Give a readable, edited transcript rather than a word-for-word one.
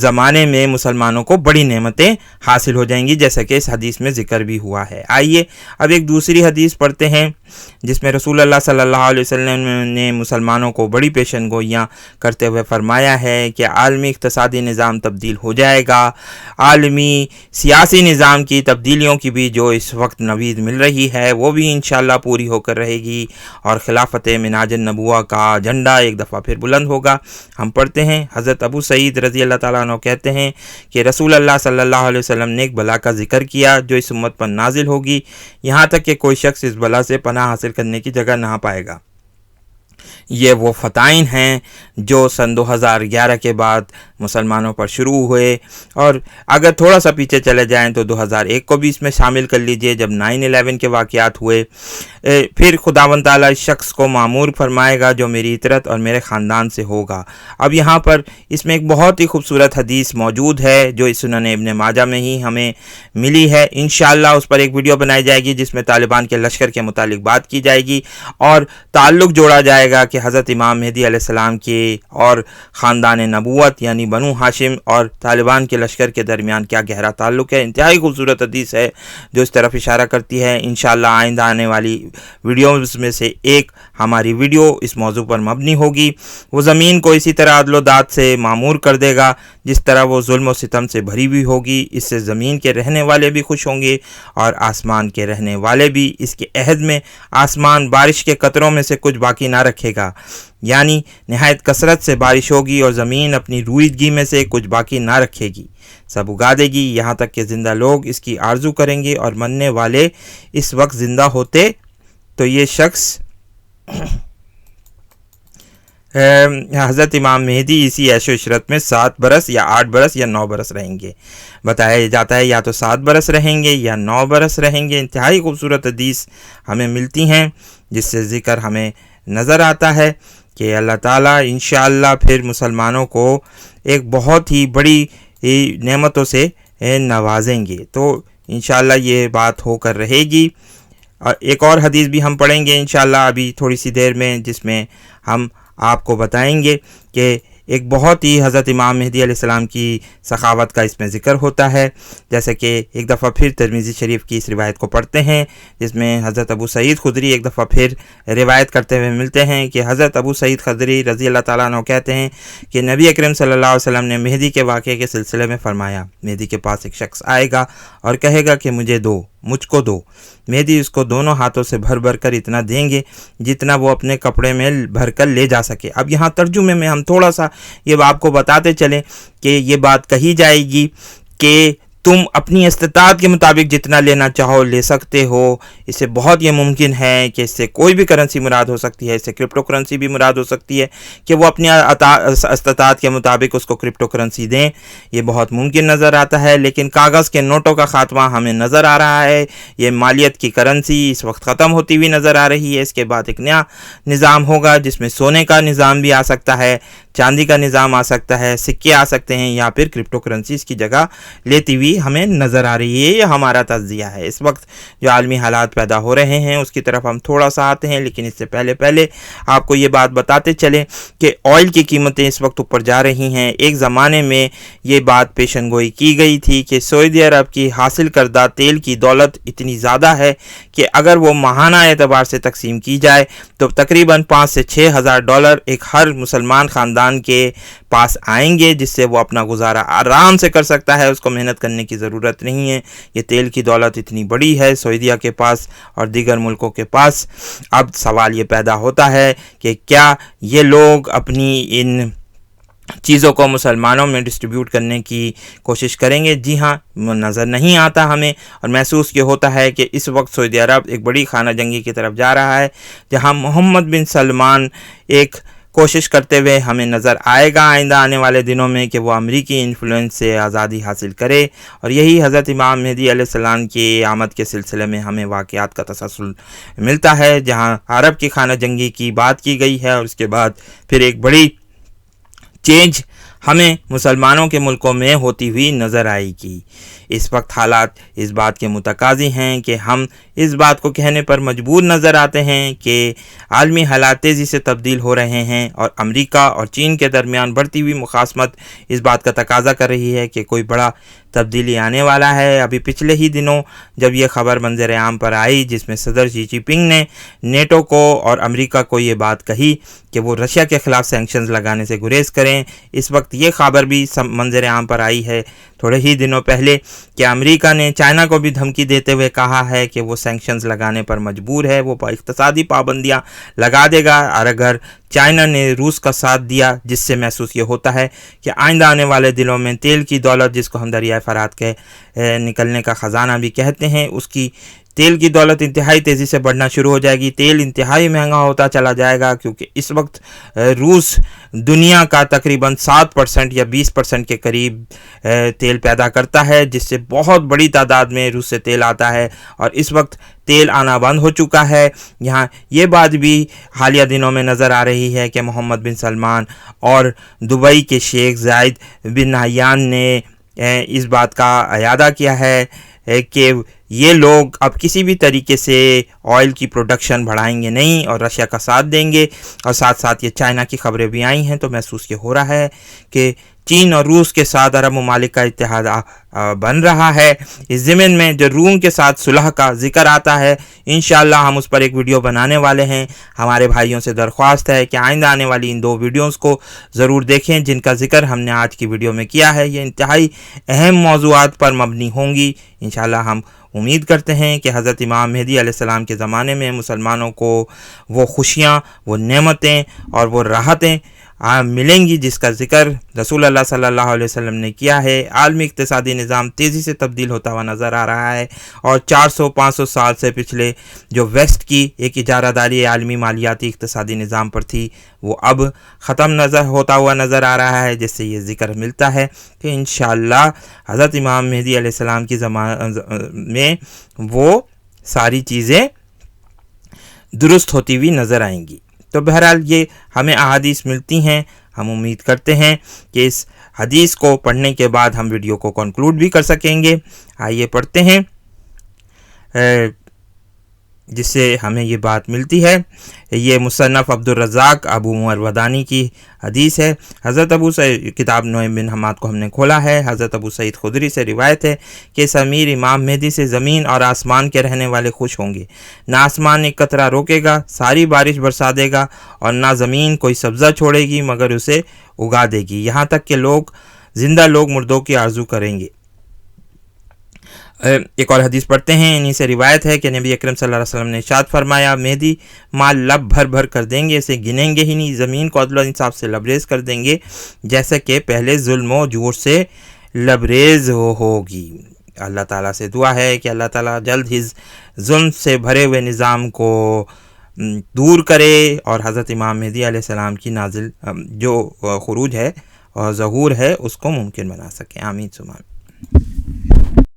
زمانے میں مسلمانوں کو بڑی نعمتیں حاصل ہو جائیں گی، جیسا کہ اس حدیث میں ذکر بھی ہوا ہے۔ آئیے اب ایک دوسری حدیث پڑھتے ہیں جس میں رسول اللہ صلی اللہ علیہ وسلم نے مسلمانوں کو بڑی پیشن گوئیاں کرتے ہوئے فرمایا ہے کہ عالمی اقتصادی نظام تبدیل ہو جائے گا، عالمی سیاسی نظام کی تبدیلیوں کی بھی جو اس وقت نوید مل رہی ہے وہ بھی انشاءاللہ پوری ہو کر رہے گی، اور خلافت مناج النبوہ کا جھنڈا ایک دفعہ پھر بلند ہوگا۔ ہم پڑھتے ہیں، حضرت ابو سعید رضی اللہ تعالیٰ عنہ کہتے ہیں کہ رسول اللہ صلی اللہ علیہ وسلم نے ایک بلا کا ذکر کیا جو اس امت پر نازل ہوگی، یہاں تک کہ کوئی شخص اس بلا سے پناہ حاصل کرنے کی جگہ نہ پائے گا۔ یہ وہ فتائن ہیں جو سن 2011 کے بعد مسلمانوں پر شروع ہوئے، اور اگر تھوڑا سا پیچھے چلے جائیں تو 2001 کو بھی اس میں شامل کر لیجئے جب 9/11 کے واقعات ہوئے۔ پھر خداوند تعالیٰ اس شخص کو معمور فرمائے گا جو میری اطاعت اور میرے خاندان سے ہوگا۔ اب یہاں پر اس میں ایک بہت ہی خوبصورت حدیث موجود ہے جو اس سنن ابن ماجہ میں ہی ہمیں ملی ہے، انشاءاللہ اس پر ایک ویڈیو بنائی جائے گی جس میں طالبان کے لشکر کے متعلق بات کی جائے گی اور تعلق جوڑا جائے گا کہ حضرت امام مہدی علیہ السلام کے اور خاندان نبوت یعنی بنو ہاشم اور طالبان کے لشکر کے درمیان کیا گہرا تعلق ہے۔ انتہائی خوبصورت حدیث ہے جو اس طرف اشارہ کرتی ہے۔ انشاءاللہ آئندہ آنے والی ویڈیوز میں سے ایک ہماری ویڈیو اس موضوع پر مبنی ہوگی۔ وہ زمین کو اسی طرح عدل و داد سے معمور کر دے گا جس طرح وہ ظلم و ستم سے بھری ہوئی ہوگی، اس سے زمین کے رہنے والے بھی خوش ہوں گے اور آسمان کے رہنے والے بھی۔ اس کے عہد میں آسمان بارش کے قطروں میں سے کچھ باقی نہ رکھے گا، یعنی نہایت کثرت سے بارش ہوگی اور زمین اپنی رویدگی میں سے کچھ باقی نہ رکھے گی، سب اگا دے گی، یہاں تک کہ زندہ لوگ اس کی آرزو کریں گے اور مرنے والے اس وقت زندہ ہوتے تو یہ شخص حضرت امام مہدی اسی عیش و عشرت میں 7 برس یا 8 برس یا 9 برس رہیں گے۔ بتایا جاتا ہے یا تو 7 برس رہیں گے یا 9 برس رہیں گے۔ انتہائی خوبصورت حدیث ہمیں ملتی ہیں جس سے ذکر ہمیں نظر آتا ہے کہ اللہ تعالیٰ انشاءاللہ پھر مسلمانوں کو ایک بہت ہی بڑی نعمتوں سے نوازیں گے، تو انشاءاللہ یہ بات ہو کر رہے گی۔ اور ایک اور حدیث بھی ہم پڑھیں گے انشاءاللہ ابھی تھوڑی سی دیر میں، جس میں ہم آپ کو بتائیں گے کہ ایک بہت ہی حضرت امام مہدی علیہ السلام کی سخاوت کا اس میں ذکر ہوتا ہے، جیسے کہ ایک دفعہ پھر ترمذی شریف کی اس روایت کو پڑھتے ہیں جس میں حضرت ابو سعید خدری ایک دفعہ پھر روایت کرتے ہوئے ملتے ہیں کہ حضرت ابو سعید خدری رضی اللہ تعالیٰ عنہ کہتے ہیں کہ نبی اکرم صلی اللہ علیہ وسلم نے مہدی کے واقعے کے سلسلے میں فرمایا، مہدی کے پاس ایک شخص آئے گا اور کہے گا کہ مجھ کو دو، مہدی اس کو دونوں ہاتھوں سے بھر بھر کر اتنا دیں گے جتنا وہ اپنے کپڑے میں بھر کر لے جا سکے۔ اب یہاں ترجمے میں ہم تھوڑا سا یہ آپ کو بتاتے چلیں کہ یہ بات کہی جائے گی کہ تم اپنی استطاعت کے مطابق جتنا لینا چاہو لے سکتے ہو۔ اس سے بہت یہ ممکن ہے کہ اس سے کوئی بھی کرنسی مراد ہو سکتی ہے، اس سے کرپٹو کرنسی بھی مراد ہو سکتی ہے کہ وہ اپنی استطاعت کے مطابق اس کو کرپٹو کرنسی دیں، یہ بہت ممکن نظر آتا ہے۔ لیکن کاغذ کے نوٹوں کا خاتمہ ہمیں نظر آ رہا ہے، یہ مالیت کی کرنسی اس وقت ختم ہوتی ہوئی نظر آ رہی ہے۔ اس کے بعد ایک نیا نظام ہوگا جس میں سونے کا نظام بھی آ سکتا ہے، چاندی کا نظام آ سکتا ہے، سکے آ سکتے ہیں، یا پھر کرپٹو کرنسی اس کی جگہ لیتی ہوئی ہمیں نظر آ رہی ہے۔ یہ ہمارا تجزیہ ہے۔ اس وقت جو عالمی حالات پیدا ہو رہے ہیں اس کی طرف ہم تھوڑا سا آتے ہیں، لیکن اس سے پہلے آپ کو یہ بات بتاتے چلیں کہ آئل کی قیمتیں اس وقت اوپر جا رہی ہیں۔ ایک زمانے میں یہ بات پیشن گوئی کی گئی تھی کہ سعودی عرب کی حاصل کردہ تیل کی دولت اتنی زیادہ ہے کہ اگر وہ ماہانہ اعتبار سے تقسیم کی جائے تو تقریباً 5 سے 6 ہزار ڈالر ایک ہر مسلمان خاندان کے پاس آئیں گے، جس سے وہ اپنا گزارا آرام سے کر سکتا ہے، اس کو محنت کرنے کی ضرورت نہیں ہے۔ یہ تیل کی دولت اتنی بڑی ہے سعودیہ کے پاس اور دیگر ملکوں کے پاس۔ اب سوال یہ پیدا ہوتا ہے کہ کیا یہ لوگ اپنی ان چیزوں کو مسلمانوں میں ڈسٹریبیوٹ کرنے کی کوشش کریں گے؟ جی ہاں، نظر نہیں آتا ہمیں، اور محسوس یہ ہوتا ہے کہ اس وقت سعودی عرب ایک بڑی خانہ جنگی کی طرف جا رہا ہے، جہاں محمد بن سلمان ایک کوشش کرتے ہوئے ہمیں نظر آئے گا آئندہ آنے والے دنوں میں کہ وہ امریکی انفلوئنس سے آزادی حاصل کرے، اور یہی حضرت امام مہدی علیہ السلام کی آمد کے سلسلے میں ہمیں واقعات کا تسلسل ملتا ہے، جہاں عرب کی خانہ جنگی کی بات کی گئی ہے اور اس کے بعد پھر ایک بڑی چینج ہمیں مسلمانوں کے ملکوں میں ہوتی ہوئی نظر آئے گی۔ اس وقت حالات اس بات کے متقاضی ہیں کہ ہم اس بات کو کہنے پر مجبور نظر آتے ہیں کہ عالمی حالات تیزی سے تبدیل ہو رہے ہیں اور امریکہ اور چین کے درمیان بڑھتی ہوئی مخاصمت اس بات کا تقاضا کر رہی ہے کہ کوئی بڑا تبدیلی آنے والا ہے۔ ابھی پچھلے ہی دنوں جب یہ خبر منظر عام پر آئی جس میں صدر شی جن پنگ نے نیٹو کو اور امریکہ کو یہ بات کہی کہ وہ رشیا کے خلاف سینکشنز لگانے سے گریز کریں، اس وقت یہ خبر بھی منظر عام پر آئی ہے تھوڑے ہی دنوں پہلے کہ امریکہ نے چائنا کو بھی دھمکی دیتے ہوئے کہا ہے کہ وہ سینکشنز لگانے پر مجبور ہے، وہ اقتصادی پابندیاں لگا دے گا، اور اگر چائنا نے روس کا ساتھ دیا، جس سے محسوس یہ ہوتا ہے کہ آئندہ آنے والے دنوں میں تیل کی دولت، جس کو ہم دریائے فرات کے نکلنے کا خزانہ بھی کہتے ہیں، اس کی تیل کی دولت انتہائی تیزی سے بڑھنا شروع ہو جائے گی۔ تیل انتہائی مہنگا ہوتا چلا جائے گا کیونکہ اس وقت روس دنیا کا تقریباً 7% یا 20% کے قریب تیل پیدا کرتا ہے، جس سے بہت بڑی تعداد میں روس سے تیل آتا ہے، اور اس وقت تیل آنا بند ہو چکا ہے۔ یہاں یہ بات بھی حالیہ دنوں میں نظر آ رہی ہے کہ محمد بن سلمان اور دبئی کے شیخ زائد بن نہیان نے اس بات کا اعادہ کیا ہے کہ یہ لوگ اب کسی بھی طریقے سے آئل کی پروڈکشن بڑھائیں گے نہیں اور رشیا کا ساتھ دیں گے، اور ساتھ ساتھ یہ چائنا کی خبریں بھی آئی ہیں، تو محسوس یہ ہو رہا ہے کہ چین اور روس کے ساتھ عرب ممالک کا اتحاد بن رہا ہے۔ اس ضمن میں جو روم کے ساتھ صلح کا ذکر آتا ہے، انشاءاللہ ہم اس پر ایک ویڈیو بنانے والے ہیں۔ ہمارے بھائیوں سے درخواست ہے کہ آئندہ آنے والی ان 2 ویڈیوز کو ضرور دیکھیں جن کا ذکر ہم نے آج کی ویڈیو میں کیا ہے۔ یہ انتہائی اہم موضوعات پر مبنی ہوں گی۔ انشاءاللہ ہم امید کرتے ہیں کہ حضرت امام مہدی علیہ السلام کے زمانے میں مسلمانوں کو وہ خوشیاں، وہ نعمتیں اور وہ راحتیں ملیں گی جس کا ذکر رسول اللہ صلی اللہ علیہ وسلم نے کیا ہے۔ عالمی اقتصادی نظام تیزی سے تبدیل ہوتا ہوا نظر آ رہا ہے، اور 400-500 سال سے پچھلے جو ویسٹ کی ایک اجارہ داری عالمی مالیاتی اقتصادی نظام پر تھی، وہ اب ختم ہوتا ہوا نظر آ رہا ہے، جس سے یہ ذکر ملتا ہے کہ انشاءاللہ حضرت امام مہدی علیہ السلام کی زمانے میں وہ ساری چیزیں درست ہوتی ہوئی نظر آئیں گی۔ تو بہرحال یہ ہمیں احادیث ملتی ہیں، ہم امید کرتے ہیں کہ اس حدیث کو پڑھنے کے بعد ہم ویڈیو کو کنکلوڈ بھی کر سکیں گے۔ آئیے پڑھتے ہیں جس سے ہمیں یہ بات ملتی ہے۔ یہ مصنف عبدالرزاق ابو مروردانی کی حدیث ہے۔ حضرت ابو سعید کتاب نعیم بن حماد کو ہم نے کھولا ہے۔ حضرت ابو سعید خدری سے روایت ہے کہ اس امیر امام مہدی سے زمین اور آسمان کے رہنے والے خوش ہوں گے۔ نہ آسمان ایک قطرہ روکے گا، ساری بارش برسا دے گا، اور نہ زمین کوئی سبزہ چھوڑے گی مگر اسے اگا دے گی، یہاں تک کہ زندہ لوگ مردوں کی آرزو کریں گے۔ ایک اور حدیث پڑھتے ہیں، انہی سے روایت ہے کہ نبی اکرم صلی اللہ علیہ وسلم نے ارشاد فرمایا، مہدی مال لب بھر بھر کر دیں گے، اسے گنیں گے ہی نہیں، زمین کو عدل و انصاف سے لبریز کر دیں گے جیسے کہ پہلے ظلم و جور سے لبریز ہوگی۔ اللہ تعالیٰ سے دعا ہے کہ اللہ تعالیٰ جلد ہی ظلم سے بھرے ہوئے نظام کو دور کرے اور حضرت امام مہدی علیہ السلام کی نازل جو خروج ہے اور ظہور ہے اس کو ممکن بنا سکے۔ آمین ثم آمین۔